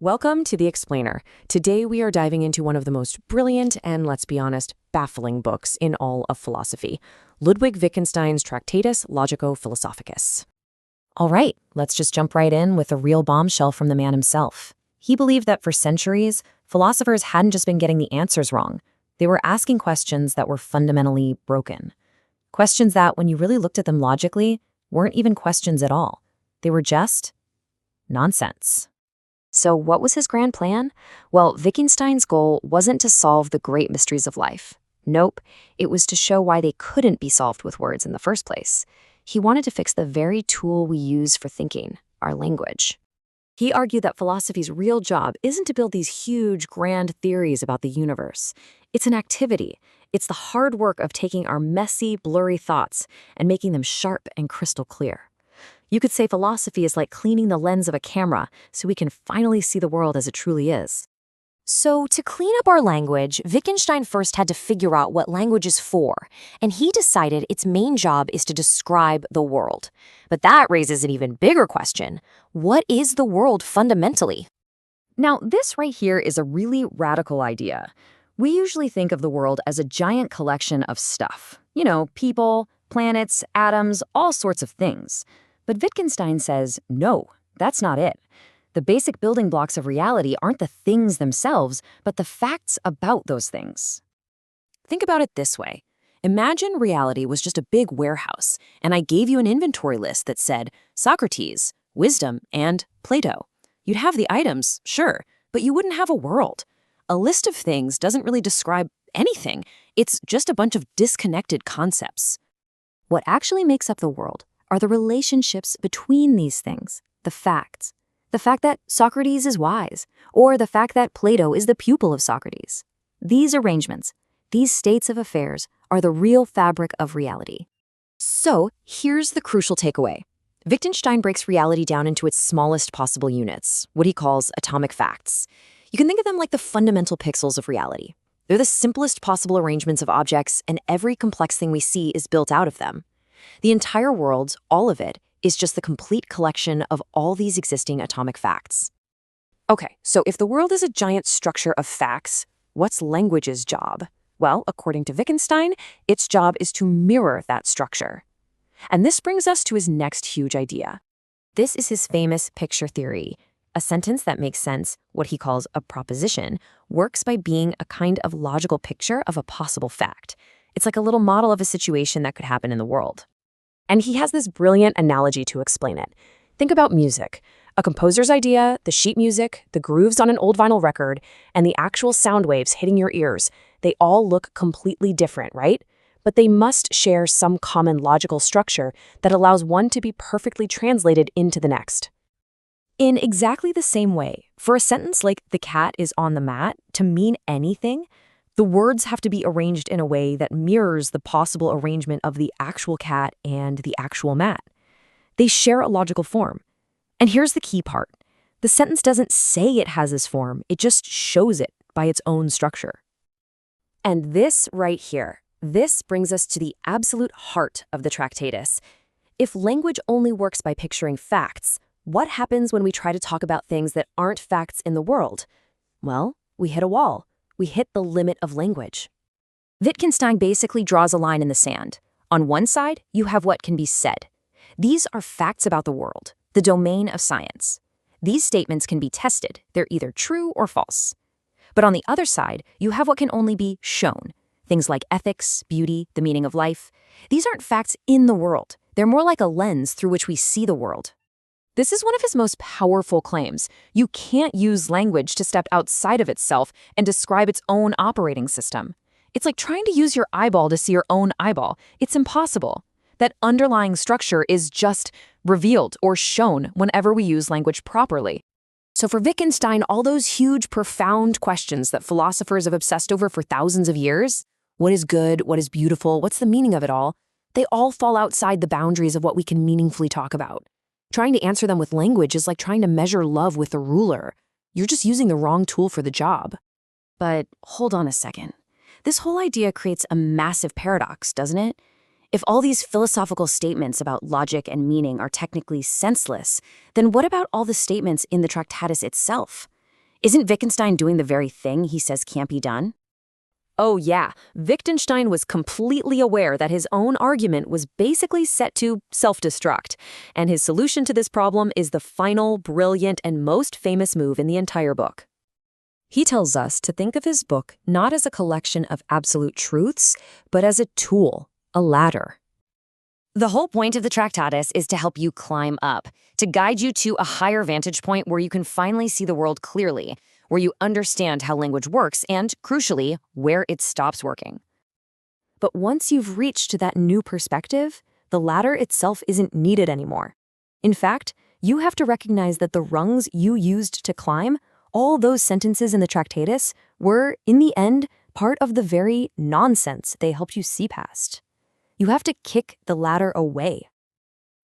Welcome to The Explainer. Today we are diving into one of the most brilliant and, let's be honest, baffling books in all of philosophy, Ludwig Wittgenstein's Tractatus Logico-Philosophicus. All right, let's just jump right in with a real bombshell from the man himself. He believed that for centuries, philosophers hadn't just been getting the answers wrong. They were asking questions that were fundamentally broken. Questions that, when you really looked at them logically, weren't even questions at all. They were just nonsense. So what was his grand plan? Well, Wittgenstein's goal wasn't to solve the great mysteries of life. Nope, it was to show why they couldn't be solved with words in the first place. He wanted to fix the very tool we use for thinking, our language. He argued that philosophy's real job isn't to build these huge, grand theories about the universe. It's an activity. It's the hard work of taking our messy, blurry thoughts and making them sharp and crystal clear. You could say philosophy is like cleaning the lens of a camera so we can finally see the world as it truly is. So, to clean up our language, Wittgenstein first had to figure out what language is for, and he decided its main job is to describe the world. But that raises an even bigger question. What is the world fundamentally? Now, this right here is a really radical idea. We usually think of the world as a giant collection of stuff. You know, people, planets, atoms, all sorts of things. But Wittgenstein says, no, that's not it. The basic building blocks of reality aren't the things themselves, but the facts about those things. Think about it this way. Imagine reality was just a big warehouse, and I gave you an inventory list that said Socrates, wisdom, and Plato. You'd have the items, sure, but you wouldn't have a world. A list of things doesn't really describe anything. It's just a bunch of disconnected concepts. What actually makes up the world are the relationships between these things, the facts. The fact that Socrates is wise, or the fact that Plato is the pupil of Socrates. These arrangements, these states of affairs, are the real fabric of reality. So, here's the crucial takeaway. Wittgenstein breaks reality down into its smallest possible units, what he calls atomic facts. You can think of them like the fundamental pixels of reality. They're the simplest possible arrangements of objects, and every complex thing we see is built out of them. The entire world, all of it, is just the complete collection of all these existing atomic facts. Okay, so if the world is a giant structure of facts, what's language's job? Well, according to Wittgenstein, its job is to mirror that structure. And this brings us to his next huge idea. This is his famous picture theory. A sentence that makes sense, what he calls a proposition, works by being a kind of logical picture of a possible fact. It's like a little model of a situation that could happen in the world. And he has this brilliant analogy to explain it. Think about music. A composer's idea, the sheet music, the grooves on an old vinyl record, and the actual sound waves hitting your ears, they all look completely different, right? But they must share some common logical structure that allows one to be perfectly translated into the next. In exactly the same way, for a sentence like "the cat is on the mat" to mean anything, the words have to be arranged in a way that mirrors the possible arrangement of the actual cat and the actual mat. They share a logical form. And here's the key part. The sentence doesn't say it has this form, it just shows it by its own structure. And this right here, this brings us to the absolute heart of the Tractatus. If language only works by picturing facts, what happens when we try to talk about things that aren't facts in the world? Well, we hit a wall. We hit the limit of language. Wittgenstein basically draws a line in the sand. On one side, you have what can be said. These are facts about the world, the domain of science. These statements can be tested. They're either true or false. But on the other side, you have what can only be shown. Things like ethics, beauty, the meaning of life. These aren't facts in the world. They're more like a lens through which we see the world. This is one of his most powerful claims. You can't use language to step outside of itself and describe its own operating system. It's like trying to use your eyeball to see your own eyeball. It's impossible. That underlying structure is just revealed or shown whenever we use language properly. So for Wittgenstein, all those huge, profound questions that philosophers have obsessed over for thousands of years, what is good, what is beautiful, what's the meaning of it all, they all fall outside the boundaries of what we can meaningfully talk about. Trying to answer them with language is like trying to measure love with a ruler. You're just using the wrong tool for the job. But hold on a second. This whole idea creates a massive paradox, doesn't it? If all these philosophical statements about logic and meaning are technically senseless, then what about all the statements in the Tractatus itself? Isn't Wittgenstein doing the very thing he says can't be done? Oh yeah, Wittgenstein was completely aware that his own argument was basically set to self-destruct, and his solution to this problem is the final, brilliant, and most famous move in the entire book. He tells us to think of his book not as a collection of absolute truths, but as a tool, a ladder. The whole point of the Tractatus is to help you climb up, to guide you to a higher vantage point where you can finally see the world clearly, where you understand how language works and, crucially, where it stops working. But once you've reached that new perspective, the ladder itself isn't needed anymore. In fact, you have to recognize that the rungs you used to climb, all those sentences in the Tractatus, were, in the end, part of the very nonsense they helped you see past. You have to kick the ladder away.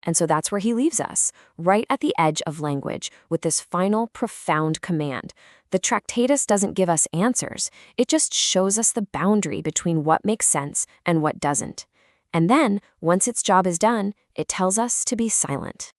And so that's where he leaves us, right at the edge of language, with this final, profound command. The Tractatus doesn't give us answers. It just shows us the boundary between what makes sense and what doesn't. And then, once its job is done, it tells us to be silent.